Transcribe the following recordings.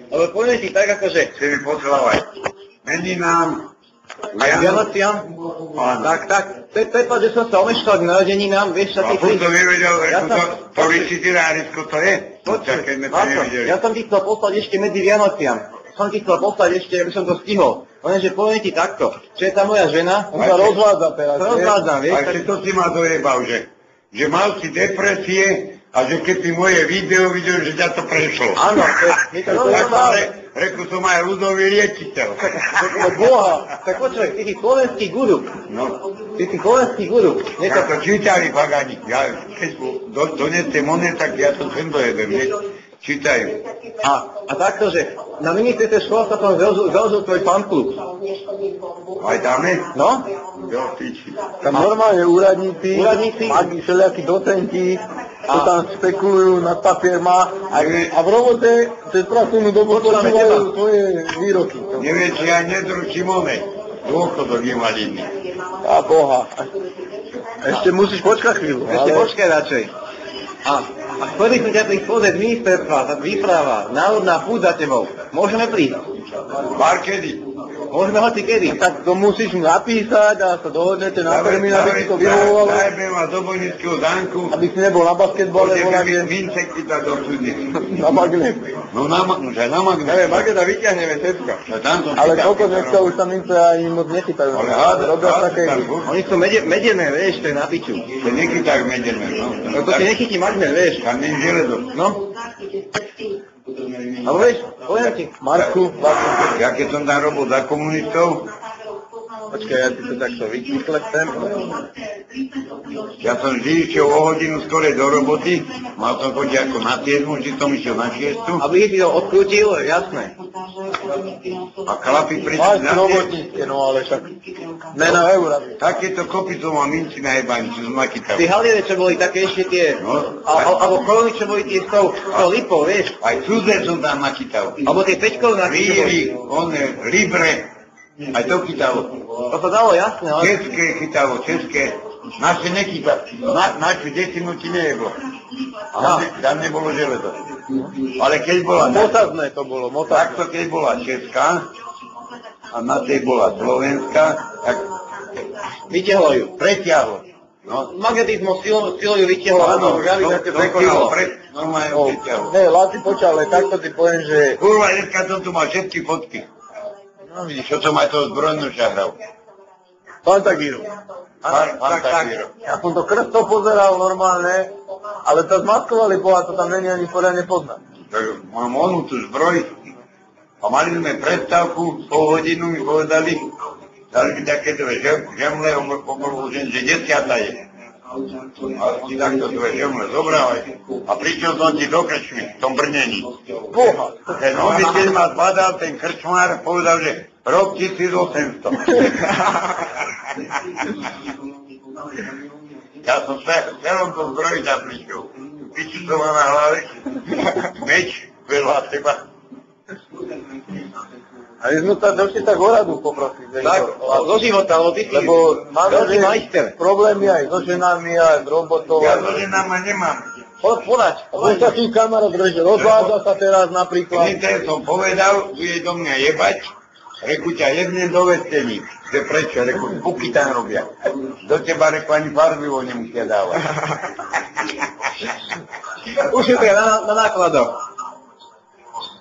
Ale poviem ti tak, akože... Si mi poslávať. Meninám. Vianociam? Tak. Prepáč, že som sa omeškal k narodeninám, vieš, čo ty... A furt to nevedel, to Ričitirárisko to je? Keď sme to nevideli. Ja som ti chcel poslať ešte medzi Vianociam. Som ti chcel poslať ešte, aby som to stihol. Lenže poviem ti takto, čo je tá moja žena, on sa rozvádza teraz. Rozvádzam, vieš. A si to si ma dojebal, že mal si depresie a že keď si moje video videl, že ťa to prešlo. Áno, my to rozvádza. Reku som aj ľudový liečiteľ. Boha, tak počuj, ty si slovenský guru. No. Ty si slovenský guru. Ja to čítali pagani. Ja, keď doneste monet, tak ja to sem dojedem, vieš. Čítajú. A takto, že na ministerstve školstva som založil tvoj fanklub. Aj dáme? No? Jo, píči. Tam normálne úradníci, magi, všelijakí docenti, čo tam spekulujú nad papierma a v robote cez pracovnú dobu počúvajú svoje výroky. Neviem, či ja nedručím onej. Dôchodok invalidný. A Boha. Ešte musíš počkať chvíľu. Ešte počkaj radšej. A ktorý som ťa pri schôdze z ministerstva sa vypráva, národná púť za tebou. Môžeme prísť? Kedy? Môžeme hoci kedy. Tak to musíš napísať a sa dohodnete na termín, aby si to vyhovovalo. Dajme ma do Bojnického zánku. Aby si nebol na basketbale, Poďte mince chytať do súdne. na magnet. No na magnet. Neviem, magneta vyťahneme všetko. Ale koľko dneska už tam mince aj moc nechytajú. Ale robia také... Oni sú medené, vieš, to je na piču. To nechytajú medené, no. No to ti nechytí magnet, vieš. Tam nie je železo. No. Ale vieš, poviem ti. Marku, Ja keď som tam robil za komunistov, počkaj, ja ti to takto vyklepem. ja som vždy išiel o hodinu skorej do roboty, mal som chodiť ako na 7, vždy som išiel na 6. Aby si to odkrútil, jasné. A chlapi prišli Máš na 6. robotnícke, no ale však mena eura. Takéto kopy som mal minci na jebani, čo som nakýtal. Tí haliere, čo boli také ešte tie, No. alebo korony, čo boli tie s tou lipou, vieš. Aj cudze som tam nakýtal. Alebo tie pečkov na Líry, libre, aj to chytalo. To sa dalo, jasné, ale... České chytalo, české. Naše nechytalo. Našu desinu ti nejeblo. Tam nebolo železo. Ale keď bola... Motazné to bolo, motazné. Takto keď bola česká a na tej bola slovenská, tak Vytiahlo ju. pretiahlo. No, Magnetizmus silou ju vytiahlo, áno, gravitáciu prekonalo. Normálne pretiahlo. Ne, Láci, počal, ale takto ti poviem, že... Kurva, dneska som tu mal všetky fotky. No vidíš, čo som aj toho zbrojnoša hral. Fantagíru. Fantagíru. Ja som to krsto pozeral normálne, ale to zmaskovali, boha, to tam není ani poriadne poznať. Tak mám onú tu zbroj a mali sme predstavku, pol hodinu mi povedali, dali mi také dve žemle, že 10 je. Ale ti takto dve žemle zobrávaj. A prišiel som ti do krčmy, v tom Brnení. Boha. Ten on, keď ma zbadal, ten krčmár, povedal, že rok 1800. Ja som v celom tom zbroji tam prišiel. Piču som má na hlave, meč vedľa teba. A my sme sa došli tak o radu poprosiť. Tak, zo života, lebo ty si veľký majster. Problémy aj so ženami, aj s robotov. Ja so ženama nemám. Podač. On sa tým kamarát reže, rozvádza sa teraz napríklad. Ten som povedal, bude do mňa jebať, reku ťa jedne do vestení. Že prečo? Reku, puky tam robia. Do teba, reku, ani farbivo nemusia dávať. Ušetria na nákladoch.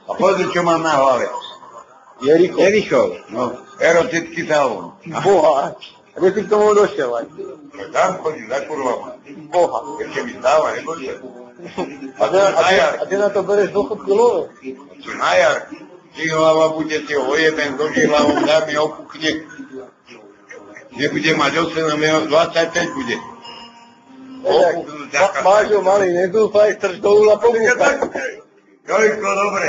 A pozri, čo mám na hlave. Jerichov. No, erotický salón. Boha. Kde si k tomu došiel aj? Tam chodí za kurvama. Boha. Ešte mi stáva, nebože. A ty na to bereš dôchodku love? Či na jar, či hlava bude si ho ojeben, doží hlavom, dá mi opukne. Nebude mať 8, 25 bude. Mážo malý, nedúfaj, strž do úla pomúkaj. Jojko, dobre.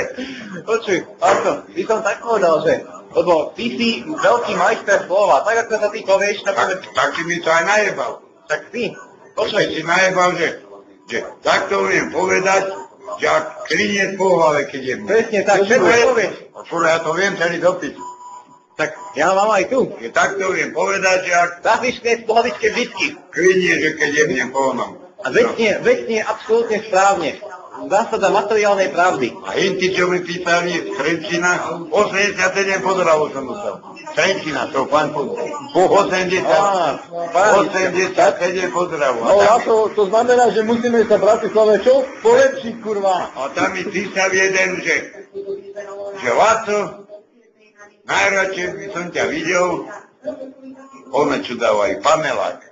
Počuj, Arto, by som tak povedal, že lebo ty si veľký majster slova, tak ako sa ty povieš, Tak si mi to aj najebal. tak ty, Počkaj, si najebal, že takto viem povedať, že ak kliniec po hlave, keď je mne. presne tak, všetko povieš. Fúra, ja to viem celý dopis. Tak ja mám aj tu. Že takto viem povedať, že ak Zafiškne z pohľadičke vždycky. kliniec, že keď je mne po onom. A vecne absolútne správne. zásada materiálnej pravdy. A inti, čo mi písali z Trenčína, 87 pozorov som dostal. Trenčína, to pán Punta. 87 pozorov. No a to znamená, že musíme sa Bratislave čo? Polepšiť, kurva. A tam mi písal jeden, že Laco, najradšej by som ťa videl, ona čo dávajú, paneláku.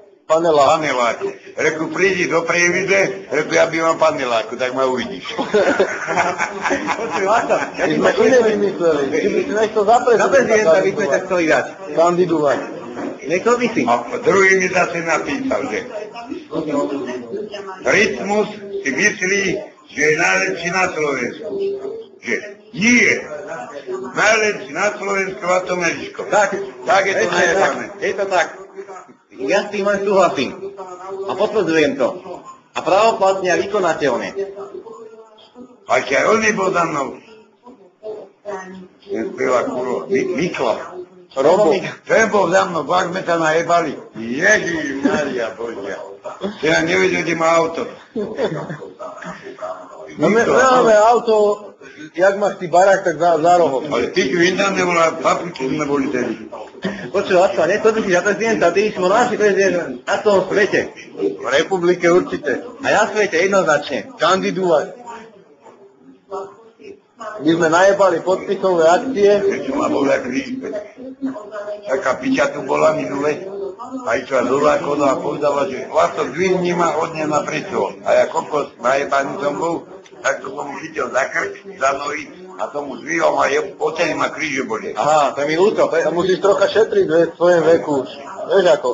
Reku, prídi do Prievidze, reku, ja by mám paneláku, tak ma uvidíš. Počuj, Laco, ja My sme iné vymysleli. Či by si nechcel za prezidenta by sme ťa chceli dať. Kandidovať. Nechcel by si. A druhý mi zase napísal, že Rytmus si myslí, že je najlepší na Slovensku. Že nie. Najlepší na Slovensku a to Meliško. Tak je to najebané. Je to tak. Ja s tým len súhlasím. A potvrdzujem to. A pravoplatne a vykonateľne. A ešte aj on nebol za mnou. Ten spela kurva. Mikla. Robo. Ten bol za mnou, pak sme sa najebali. Ježiš Maria Božia. Ja nevedel, kde má auto. No my máme auto, jak máš ty barák, tak za rohom. Ale ty tu iná nebola, papičky sme boli tedy. Počuj, Laco, nechcel by si za prezidenta, ty si bol náš prezident na tom svete. V republike určite. A na svete jednoznačne. Kandidovať. My sme najebali podpisové akcie. Čo ma bola krížbe. Taká piča tu bola minule. A išla do záchodu a povedala, že Laco, dvihni ma od nej na prečo. A ja kokos najebaný som bol, tak to som mu chytil za krk, za nohy a tomu zvihol a odtedy ma kríže boli. Aha, to je mi ľúto. Musíš trocha šetriť v svojom veku. Vieš ako?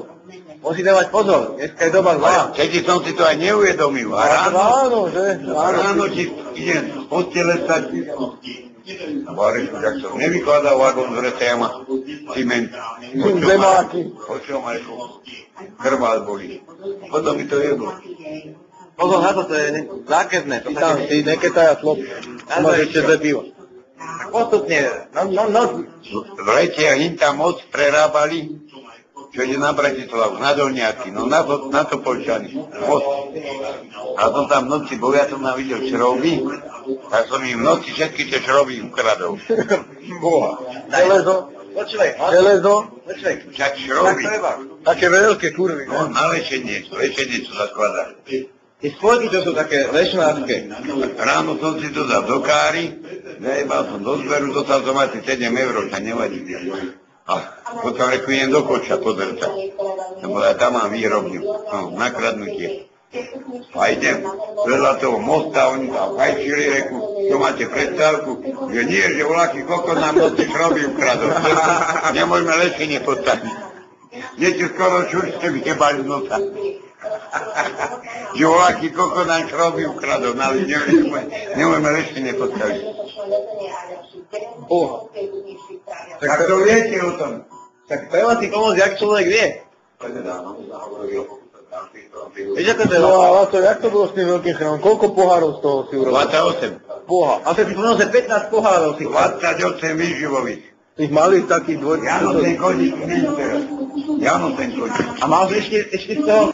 Musí dávať pozor, dneska je doba zlá. Keď som si to aj neuvedomil. A Áno, že? ráno ti idem z postele stať. A Barešku, tak som nevykladal vagón z retema, ciment. Zemáky. Počujem, Marko, krvál boli. Potom mi to jedlo. Pozor na to je zákezné. To Tam si neketaja chlop. Máš ešte dve piva. Tak postupne, no. V lete hinta moc prerábali, čo ide na Bratislavu, na Dolniaky, no na to Polčany, most. A som tam v noci bol, ja som tam videl šroby, tak som im v noci všetky tie šroby ukradol. Boha. Železo. Počúvaj, Železo. počúvaj. Však Tak šroby, treba. Také veľké kurvy. no na lečenie čo sa skladá. Tie spojky, čo sú také lešnárske. Ráno som si to dal do káry, zajebal som do zberu, dostal som asi 7 eur, čo nevadí. A potom reku, idem do Koča pozrieť. Lebo ja tam mám výrobňu, no, nakradnutie. A idem vedľa toho mosta, oni tam fajčili, reku, čo máte predstavku? Že nie, že voľaký kokos nám noci šroby ukradol. Nemôžeme lešenie postaviť. Niečo skoro čurčte vyjebali z nosa. Že voľaký kokos nám šroby ukradol, ale nemôžeme lešenie postaviť. Boha. Tak to viete o tom. Tak treba si pomôcť, jak človek vie. Vieš, ako to je? No a Laco, jak to bolo s tým veľkým chránom? Koľko pohárov z toho si urobil? 28. Boha. A ty si povedal, že 15 pohárov si. 28 výživových. Tých malých takých dvojčík. Jano ten kodík, Jano ten kodík. A máš ešte z toho